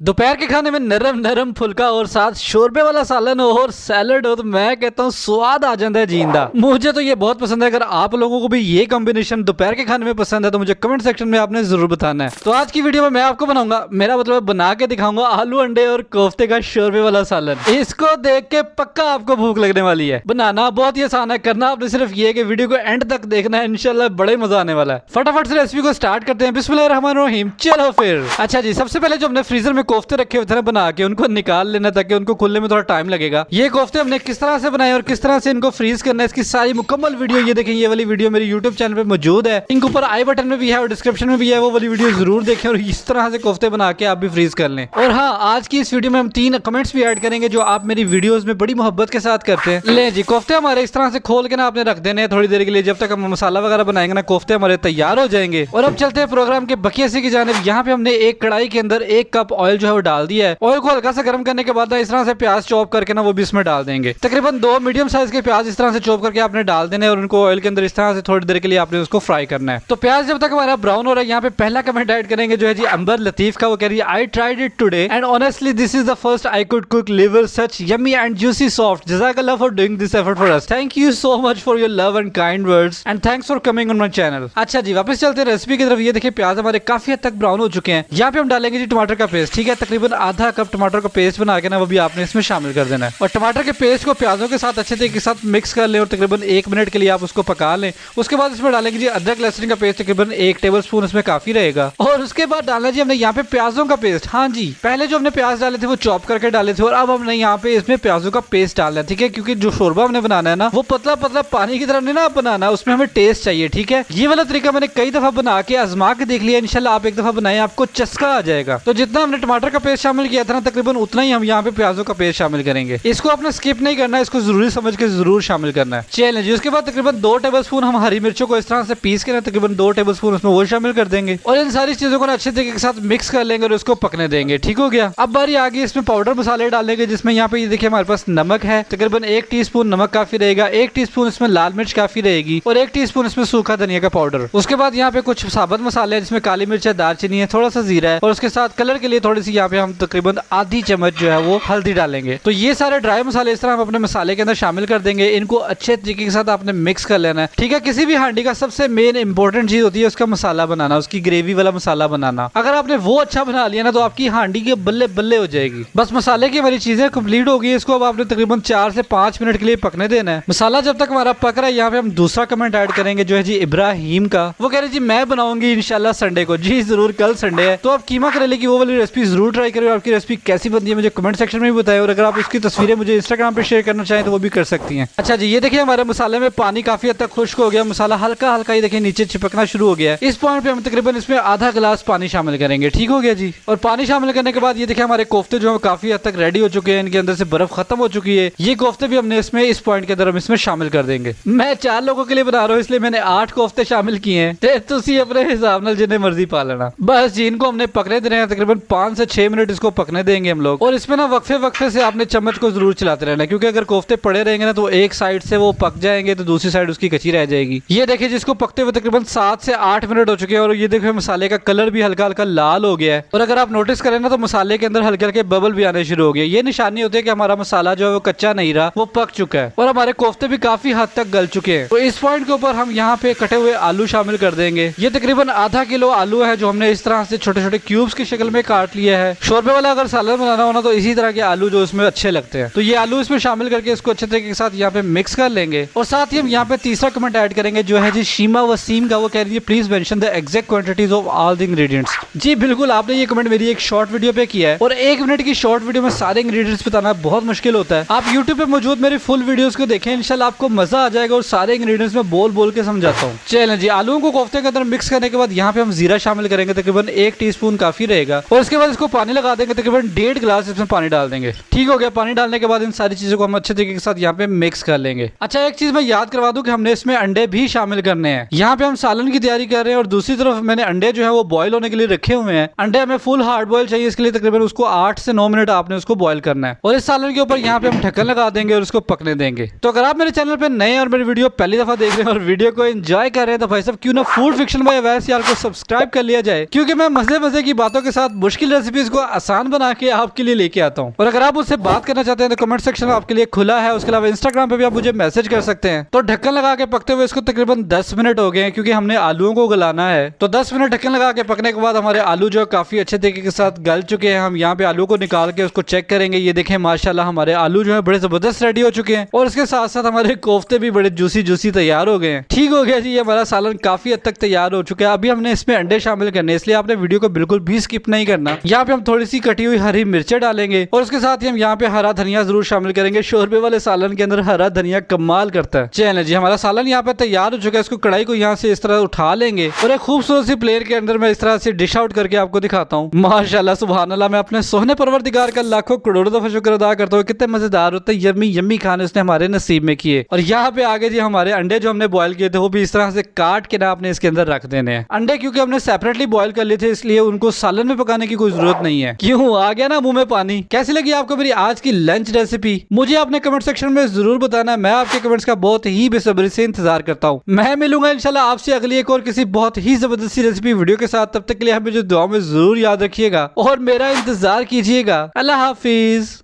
दोपहर के खाने में नरम नरम फुल्का और साथ शोरबे वाला सालन हो और सैलड हो तो मैं कहता हूँ स्वाद आ जाता है जींदा। मुझे तो ये बहुत पसंद है। अगर आप लोगों को भी ये कॉम्बिनेशन दोपहर के खाने में पसंद है तो मुझे कमेंट सेक्शन में आपने जरूर बताना है। तो आज की वीडियो में मैं आपको बनाऊंगा, मेरा मतलब बना के दिखाऊंगा आलू अंडे और कोफ्ते का शोरबे वाला सालन। इसको देख के पक्का आपको भूख लगने वाली है। बनाना बहुत ही आसान है, करना आपने सिर्फ ये कि वीडियो को एंड तक देखना है, इंशाल्लाह बड़े मजा आने वाला है। फटाफट से रेसिपी को स्टार्ट करते हैं। बिस्मिल्लाहिर्रहमानिर्रहीम। चलो फिर। अच्छा जी, सबसे पहले जो हमने फ्रीजर में कोफ्ते रखे हुए थे बना के उनको निकाल लेना ताकि उनको खुलने में थोड़ा टाइम लगेगा। ये कोफ्ते हमने किस तरह से बनाए और किस तरह से इनको फ्रीज करना है, इसकी सारी मुकम्मल वीडियो ये देखें। ये वाली वीडियो मेरे यूट्यूब चैनल पे मौजूद है, इनके ऊपर आई बटन में भी है और डिस्क्रिप्शन में भी है, वो वाली वीडियो जरूर देखें और इस तरह से कोफ्ते बना के आप भी फ्रीज कर लें। और हाँ, आज की इस वीडियो में हम 3 कमेंट्स भी ऐड करेंगे जो आप मेरी वीडियोस में बड़ी मोहब्बत के साथ करते हैं। ले जी, कोफ्ते हमारे इस तरह से खोल के ना आपने रख देने थोड़ी देर के लिए, जब तक हम मसाला वगैरह बनाएंगे ना कोफ्ते हमारे तैयार हो जाएंगे। और अब चलते हैं प्रोग्राम के बकिया से की जानिब। यहाँ पे हमने एक कढ़ाई के अंदर 1 कप ऑयल जो है वो डाल दिया है। ऑयल को हल्का सा गर्म करने के बाद इस तरह से प्याज चॉप करके ना वो भी इसमें डाल देंगे। तकरीबन 2 मीडियम साइज के प्याज इस तरह से चॉप करके आपने डाल देने और उनको ऑयल के अंदर इस तरह से थोड़ी देर के लिए आपने उसको फ्राई करना है। तो प्याज जब तक हमारा ब्राउन हो रहा है, यहाँ पे पहला कमेंट ऐड करेंगे जो है जी अंबर लतीफ का। वो कह रही है, I tried it today and honestly this is the first I could cook liver such yummy and juicy soft. जज़ाकल्लाह for doing this effort for us. Thank you so much for your love and kind words and thanks for coming on my channel. अच्छा जी, वापस चलते हैं recipe की तरफ। ये देखिए प्याज हमारे काफी हद तक ब्राउन हो चुके हैं। यहाँ पे हम डालेंगे जी टमाटर का पेस्ट। ठीक है, तकरीबन आधा कप टमाटर का पेस्ट बना के ना वो भी आपने इसमें शामिल कर देना है। और टमाटर के पेस्ट को प्याजों के साथ अच्छे तरीके के साथ मिक्स कर लें और तकरीबन 1 मिनट के लिए आप उसको पका लें। उसके बाद इसमें डालेंगे जी अदरक लहसुन का पेस्ट, तकरीबन 1 टेबलस्पून इसमें काफी रहेगा। और उसके बाद डालना जी हमने यहाँ पे प्याजों का पेस्ट। हाँ जी, पहले जो हमने प्याज डाले थे वो चॉप करके डाले थे और अब हमने यहाँ पे इसमें प्याजों का पेस्ट डालना है। ठीक है, क्योंकि जो शोरबा हमने बनाना है ना वो पतला पतला पानी की तरह नहीं ना बनाना, उसमें हमें टेस्ट चाहिए। ठीक है, ये वाला तरीका मैंने कई दफा बना के आजमा के देख लिया। इंशाल्लाह आप एक दफा बनाएं, आपको चस्का आ जाएगा। तो जितना हमने टमाटर का पेस्ट शामिल किया था ना, तकरीबन उतना ही हम यहाँ पे प्याजों का पेस्ट शामिल करेंगे। इसको आपने स्किप नहीं करना है, इसको जरूरी समझ के जरूर शामिल करना है। चलिए जी, उसके बाद तकरीबन 2 टेबलस्पून हम हरी मिर्चों को इस तरह से पीस के ना तकरीबन 2 टेबलस्पून उसमें वो शामिल कर देंगे और इन सारी चीजों को ना अच्छे तरीके के साथ मिक्स कर लेंगे और उसको पकने देंगे। ठीक हो गया। अब बारी आ गई इसमें पाउडर मसाले डालने के, जिसमें यहाँ पे ये देखिए हमारे पास नमक है, तकरीबन 1 टीस्पून नमक काफी रहेगा, 1 टीस्पून इसमें लाल मिर्च काफी रहेगी और 1 टीस्पून इसमें सूखा धनिया का पाउडर। उसके बाद यहाँ पे कुछ साबुत मसाले हैं जिसमें काली मिर्च है, दालचीनी है, थोड़ा सा जीरा है और उसके साथ कलर के लिए थोड़ी सी यहाँ पे हम तकरीबन आधी चम्मच जो है वो हल्दी डालेंगे। तो ये सारे ड्राई मसाले इस तरह हम अपने मसाले के अंदर शामिल कर देंगे। इनको अच्छे तरीके के साथ आपने मिक्स कर लेना है। ठीक है, किसी भी हांडी का सबसे मेन इंपॉर्टेंट चीज होती है उसका मसाला बनाना, उसकी ग्रेवी वाला मसाला बनाना। अगर आपने वो अच्छा बना लिया ना तो आपकी हांडी के बल्ले बल्ले हो जाएगी। बस मसाले की हमारी चीजें कंप्लीट हो गई। इसको अब आपने तकरीबन 4 से 5 मिनट के लिए पकने देना है। मसाला जब तक हमारा पक रहा है, यहाँ पे हम दूसरा कमेंट ऐड करेंगे जो है जी इब्राहिम का। वो कह रहे जी मैं बनाऊंगी इंशाल्लाह संडे को। जी जरूर, कल संडे है तो आप कीमा करेले की वो वाली रेसिपी जरूर ट्राई करें। आपकी रेसिपी कैसी बनती है मुझे कमेंट सेक्शन में भी बताएं और अगर आप उसकी तस्वीरें मुझे इंस्टाग्राम पे शेयर करना चाहें तो वो भी कर सकती हैं। अच्छा जी, ये देखिए हमारे मसाले में पानी काफी हद तक खुश्क हो गया, मसाला हल्का हल्का ही देखिए नीचे चिपकना शुरू हो गया है। इस पॉइंट पे हम तकरीबन इसमें आधा गिलास पानी शामिल करेंगे। ठीक हो गया जी। और पानी शामिल करने के बाद ये देखिए हमारे कोफ्ते जो है काफी हद तक रेडी हो चुके हैं, इनके अंदर से बर्फ खत्म हो चुकी है। ये कोफ्ते भी हमने इसमें इस पॉइंट के अंदर हम इसमें शामिल कर देंगे। मैं 4 लोगों के लिए बना रहा हूँ इसलिए मैंने 8 कोफ्ते शामिल किए हैं। तुसी अपने हिसाब नाल जिन्हें मर्जी पा लेना। बस जी, इनको हमने पकने देना है, तकरीबन 5 से 6 मिनट इसको पकने देंगे हम लोग। और इसमें ना वक्फे वक्फे से आपने चम्मच को जरूर चलाते रहना, क्योंकि अगर कोफ्ते पड़े रहेंगे ना तो एक साइड से वो पक जाएंगे तो दूसरी साइड उसकी कच्ची रह जाएगी। ये देखिए जिसको पकते हुए तकरीबन 7 से 8 मिनट हो चुके हैं और ये देखिए मसाले का कलर भी हल्का हल्का लाल हो गया है। और अगर आप नोटिस करें ना तो मसाले के अंदर हल्के हल्के बबल भी आने शुरू हो गए। ये निशानी होती है कि हमारा मसाला जो है वो कच्चा नहीं रहा, वो पक चुका है और हमारे कोफ्ते भी काफी हद तक गल चुके हैं। तो इस पॉइंट के ऊपर हम यहाँ पे कटे हुए आलू शामिल कर देंगे। ये तकरीबन आधा किलो आलू है जो हमने इस तरह से छोटे छोटे क्यूब्स की शक्ल में काट लिया है। शोरबे वाला अगर सालन बनाना हो ना तो इसी तरह के आलू जो इसमें अच्छे लगते हैं। तो ये आलू इसमें शामिल करके इसको अच्छे तरीके के साथ यहाँ पे मिक्स कर लेंगे। और साथ ही हम यहाँ पे तीसरा कमेंट ऐड करेंगे जो है जी शीमा वसीम का। वो कह रही है please mention the exact quantities of all the ingredients. जी बिल्कुल, आपने ये कमेंट मेरी एक शॉर्ट वीडियो पे किया है और 1 मिनट की शॉर्ट वीडियो में सारे इंग्रेडिएंट्स बताना बहुत मुश्किल होता है। आप यूट्यूब पे मौजूद मेरी फुल वीडियोस को देखें, इंशाल्लाह आपको मजा आ जाएगा और सारे इंग्रेडिएंट्स में बोल बोल के समझाता हूँ। चलें जी, आलूओं को कोफ्ते के अंदर मिक्स करने के बाद यहाँ पे हम जीरा शामिल करेंगे, तकरीबन 1 टीस्पून काफी रहेगा। और इसके बाद इसको पानी लगा देंगे, तकरीबन 1.5 गिलास इसमें पानी डाल देंगे। ठीक हो गया। पानी डालने के बाद इन सारी चीजों को हम अच्छे तरीके के साथ यहाँ पे मिक्स कर लेंगे। अच्छा, एक चीज मैं याद करवा दूं कि हमने इसमें अंडे भी शामिल करने हैं। यहाँ पे हम सालन की तैयारी कर रहे हैं और दूसरी तरफ मैंने अंडे जो है वो बॉयल होने के लिए रखे हुए हैं। अंडे हमें फुल हार्ड बॉयल चाहिए, इसके लिए तकरीबन उसको 8 से 9 मिनट आपने उसको बॉयल करना है। और इस सालन के ऊपर यहाँ पे हम ढक्कन लगा देंगे और उसको पकने देंगे। तो अगर आप मेरे चैनल पे नए और मेरी वीडियो पहली दफा देख रहे हैं और वीडियो को एंजॉय कर रहे हैं तो भाई साहब क्यों ना फूड फिक्शन बाय अवैस यार को सब्सक्राइब कर लिया जाए, क्योंकि मैं मजे मजे की बातों के साथ मुश्किल रेसिपीज को आसान बना के आपके लिए लेके आता हूँ। और अगर आप मुझसे बात करना चाहते हैं तो कमेंट सेक्शन आपके लिए खुला है। उसके अलावा इंस्टाग्राम पे भी आप मुझे मैसेज कर सकते हैं। तो ढक्कन लगा के पकते हुए इसको तकरीबन 10 मिनट हो गए हैं, क्योंकि हमने आलूओं को गलाना है। तो 10 मिनट ढक्कन लगा के पकने के बाद हमारे आलू जो है काफी अच्छे तरीके के साथ गल चुके हैं। हम यहाँ पे आलू को निकाल के उसको चेक करेंगे। ये देखें माशाल्लाह हमारे आलू जो है बड़े जबरदस्त रेडी हो चुके हैं और इसके साथ साथ हमारे कोफ्ते भी बड़े जूसी जूसी तैयार हो गए हैं। ठीक हो गया जी, ये हमारा सालन काफी हद तक तैयार हो चुका है। अभी हमने इसमें अंडे शामिल करने, इसलिए आपने वीडियो को बिल्कुल भी स्किप नहीं करना। यहाँ पे हम थोड़ी सी कटी हुई हरी मिर्चें डालेंगे और उसके साथ ही हम यहाँ पे हरा धनिया जरूर शामिल करेंगे। शोरबे वाले सालन के अंदर हरा धनिया कमाल करता है। चलिए जी, हमारा सालन यहाँ पे तैयार हो चुका है। इसको कढ़ाई को यहाँ से इस तरह उठा लेंगे और एक खूबसूरत सी प्लेट के अंदर मैं इस तरह से डिश आउट करके आपको दिखाता हूँ। माशाल्लाह सुभान अल्लाह, मैं अपने सोहने परवरदिगार का लाखों करोड़ों दफा शुक्र अदा करता हूँ। कितने मजेदार होते हैं, यम्मी यम्मी खाने उसने हमारे नसीब में किए। और यहाँ पे आगे जी हमारे अंडे जो हमने बॉयल किए थे वो भी इस तरह से काट के ना आपने इसके अंदर रख देने हैं। अंडे क्योंकि हमने सेपरेटली बॉयल कर लिए थे, इसलिए उनको सालन में पकाने की कोई जरूरत नहीं है। क्यों आ गया ना मुंह में पानी। कैसी लगी आपको मेरी आज की लंच रेसिपी, मुझे आपने कमेंट सेक्शन में जरूर बताना। मैं आपके कमेंट्स का बहुत ही बेसब्री से इंतजार करता हूँ। मैं मिलूंगा इंशाल्लाह आपसे अगली एक और किसी बहुत ही जबरदस्त रेसिपी वीडियो के साथ। तब तक के लिए हमें जो दुआ में जरूर याद रखिएगा और मेरा इंतजार कीजिएगा। अल्लाह हाफिज।